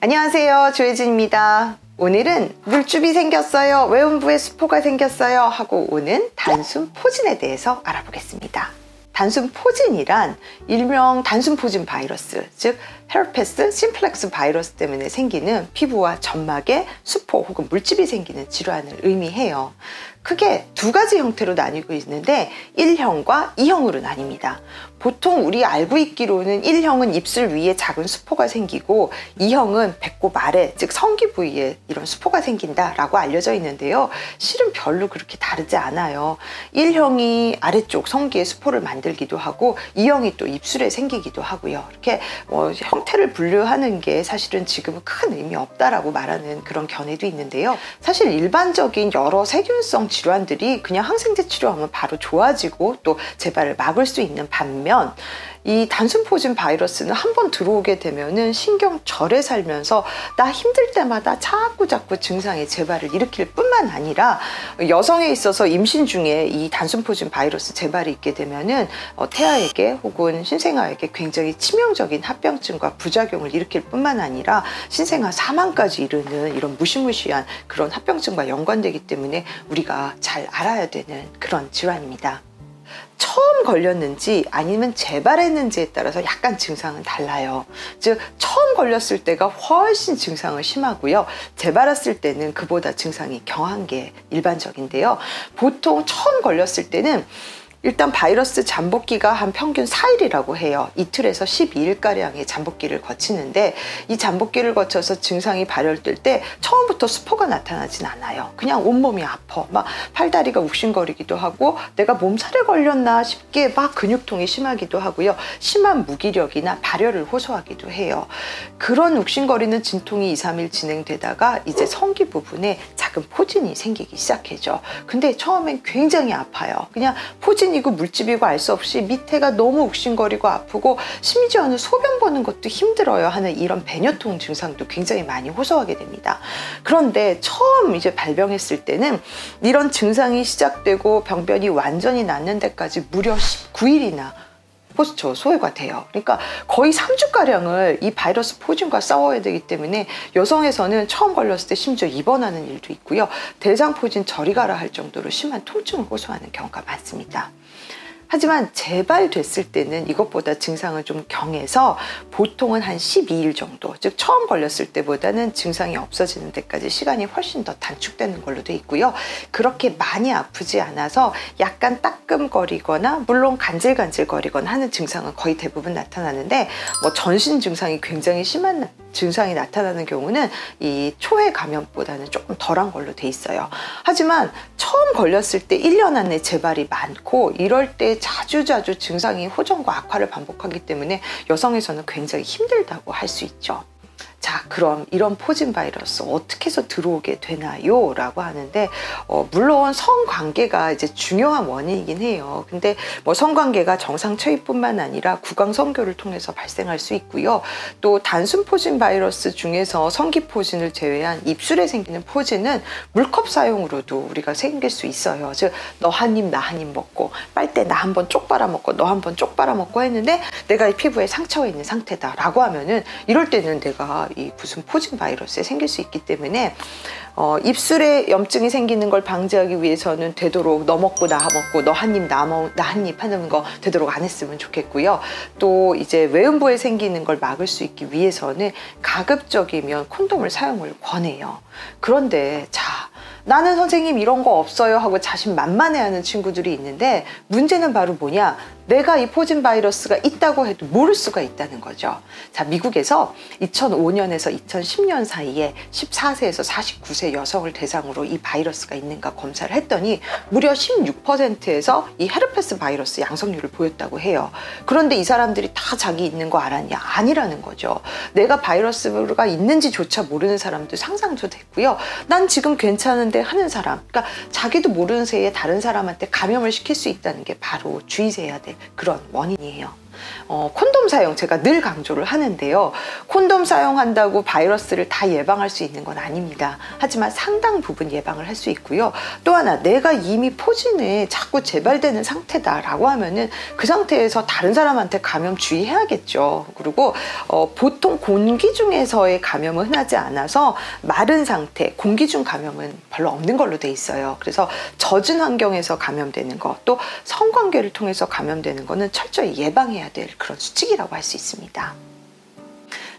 안녕하세요, 조혜진입니다. 오늘은 물집이 생겼어요, 외음부에 수포가 생겼어요 하고 오는 단순 포진에 대해서 알아보겠습니다. 단순 포진이란 일명 단순 포진 바이러스, 즉 헤르페스 심플렉스 바이러스 때문에 생기는 피부와 점막에 수포 혹은 물집이 생기는 질환을 의미해요. 크게 두 가지 형태로 나뉘고 있는데 1형과 2형으로 나뉩니다. 보통 우리 알고 있기로는 1형은 입술 위에 작은 수포가 생기고 2형은 배꼽 아래, 즉 성기 부위에 이런 수포가 생긴다라고 알려져 있는데요. 실은 별로 그렇게 다르지 않아요. 1형이 아래쪽 성기에 수포를 만들기도 하고 2형이 또 입술에 생기기도 하고요. 이렇게 형태를 분류하는 게 사실은 지금은 큰 의미 없다라고 말하는 그런 견해도 있는데요. 사실 일반적인 여러 세균성 질환들이 그냥 항생제 치료하면 바로 좋아지고 또 재발을 막을 수 있는 반면 이 단순 포진 바이러스는 한번 들어오게 되면은 신경절에 살면서 나 힘들 때마다 자꾸 증상의 재발을 일으킬 뿐만 아니라 여성에 있어서 임신 중에 이 단순 포진 바이러스 재발이 있게 되면은 태아에게 혹은 신생아에게 굉장히 치명적인 합병증과 부작용을 일으킬 뿐만 아니라 신생아 사망까지 이르는 이런 무시무시한 그런 합병증과 연관되기 때문에 우리가 잘 알아야 되는 그런 질환입니다. 처음 걸렸는지 아니면 재발했는지에 따라서 약간 증상은 달라요. 즉 처음 걸렸을 때가 훨씬 증상은 심하고요, 재발했을 때는 그보다 증상이 경한 게 일반적인데요. 보통 처음 걸렸을 때는 일단 바이러스 잠복기가 한 평균 4일이라고 해요. 이틀에서 12일가량의 잠복기를 거치는데 이 잠복기를 거쳐서 증상이 발현될 때 처음부터 수포가 나타나진 않아요. 그냥 온몸이 아파. 막 팔다리가 욱신거리기도 하고 내가 몸살에 걸렸나 싶게 막 근육통이 심하기도 하고요. 심한 무기력이나 발열을 호소하기도 해요. 그런 욱신거리는 진통이 2, 3일 진행되다가 이제 성기 부분에 작은 포진이 생기기 시작해죠. 근데 처음엔 굉장히 아파요. 그냥 포진이고 물집이고 알 수 없이 밑에가 너무 욱신거리고 아프고 심지어는 소변 보는 것도 힘들어요 하는 이런 배뇨통 증상도 굉장히 많이 호소하게 됩니다. 그런데 처음 이제 발병했을 때는 이런 증상이 시작되고 병변이 완전히 낫는 데까지 무려 19일이나 소요가 돼요. 그러니까 거의 3주가량을 이 바이러스 포진과 싸워야 되기 때문에 여성에서는 처음 걸렸을 때 심지어 입원하는 일도 있고요. 대장 포진 저리 가라 할 정도로 심한 통증을 호소하는 경우가 많습니다. 하지만 재발됐을 때는 이것보다 증상은 좀 경해서 보통은 한 12일 정도, 즉 처음 걸렸을 때보다는 증상이 없어지는 데까지 시간이 훨씬 더 단축되는 걸로 돼 있고요. 그렇게 많이 아프지 않아서 약간 따끔거리거나 물론 간질간질거리거나 하는 증상은 거의 대부분 나타나는데 전신 증상이 굉장히 심한 증상이 나타나는 경우는 이 초회 감염보다는 조금 덜한 걸로 돼 있어요. 하지만 처음 걸렸을 때 1년 안에 재발이 많고 이럴 때 자주 증상이 호전과 악화를 반복하기 때문에 여성에서는 굉장히 힘들다고 할 수 있죠. 자, 그럼 이런 포진 바이러스 어떻게 해서 들어오게 되나요? 라고 하는데 물론 성관계가 이제 중요한 원인이긴 해요. 근데 성관계가 정상 체위뿐만 아니라 구강성교를 통해서 발생할 수 있고요. 또 단순 포진 바이러스 중에서 성기 포진을 제외한 입술에 생기는 포진은 물컵 사용으로도 우리가 생길 수 있어요. 즉 너 한 입 나 한 입 먹고 빨대 나 한 번 쪽 빨아먹고 너 한 번 쪽 빨아먹고 했는데 내가 이 피부에 상처가 있는 상태다 라고 하면은 이럴 때는 내가 이 무슨 포진 바이러스에 생길 수 있기 때문에 입술에 염증이 생기는 걸 방지하기 위해서는 되도록 너 먹고 나 먹고 너 한 입 나 한 입 하는 거 되도록 안 했으면 좋겠고요. 또 이제 외음부에 생기는 걸 막을 수 있기 위해서는 가급적이면 콘돔을 사용을 권해요. 그런데 자, 나는 선생님 이런 거 없어요 하고 자신만만해하는 친구들이 있는데 문제는 바로 뭐냐? 내가 이 포진 바이러스가 있다고 해도 모를 수가 있다는 거죠. 자, 미국에서 2005년에서 2010년 사이에 14세에서 49세 여성을 대상으로 이 바이러스가 있는가 검사를 했더니 무려 16%에서 이 헤르페스 바이러스 양성률을 보였다고 해요. 그런데 이 사람들이 다 자기 있는 거 알았냐? 아니라는 거죠. 내가 바이러스가 있는지조차 모르는 사람도 상상도 됐고요. 난 지금 괜찮은데 하는 사람, 그러니까 자기도 모르는 새에 다른 사람한테 감염을 시킬 수 있다는 게 바로 주의해야 될 그런 원인이에요. 콘돔 사용 제가 늘 강조를 하는데요. 콘돔 사용한다고 바이러스를 다 예방할 수 있는 건 아닙니다. 하지만 상당 부분 예방을 할 수 있고요. 또 하나, 내가 이미 포진에 자꾸 재발되는 상태다라고 하면은 그 상태에서 다른 사람한테 감염 주의해야겠죠. 그리고 보통 공기 중에서의 감염은 흔하지 않아서 마른 상태, 공기 중 감염은 별로 없는 걸로 돼 있어요. 그래서 젖은 환경에서 감염되는 것, 또 성관계를 통해서 감염되는 거는 철저히 예방해야 될 그런 수칙이라고 할 수 있습니다.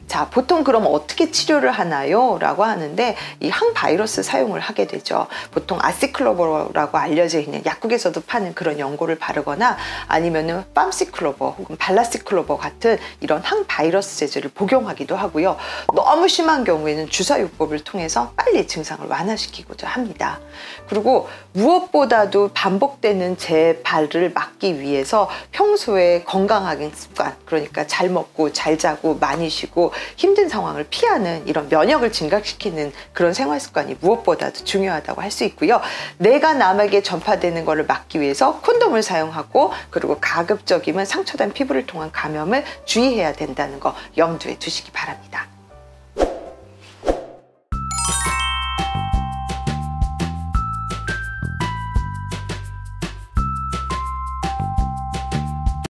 자, 보통 그럼 어떻게 치료를 하나요? 라고 하는데 이 항바이러스 사용을 하게 되죠. 보통 아시클로버라고 알려져 있는 약국에서도 파는 그런 연고를 바르거나 아니면은 팜시클로버 혹은 발라시클로버 같은 이런 항바이러스 제제를 복용하기도 하고요. 너무 심한 경우에는 주사요법을 통해서 빨리 증상을 완화시키고자 합니다. 그리고 무엇보다도 반복되는 재발을 막기 위해서 평소에 건강한 습관, 그러니까 잘 먹고 잘 자고 많이 쉬고 힘든 상황을 피하는 이런 면역을 증가시키는 그런 생활 습관이 무엇보다도 중요하다고 할 수 있고요. 내가 남에게 전파되는 것을 막기 위해서 콘돔을 사용하고 그리고 가급적이면 상처된 피부를 통한 감염을 주의해야 된다는 거 염두에 두시기 바랍니다.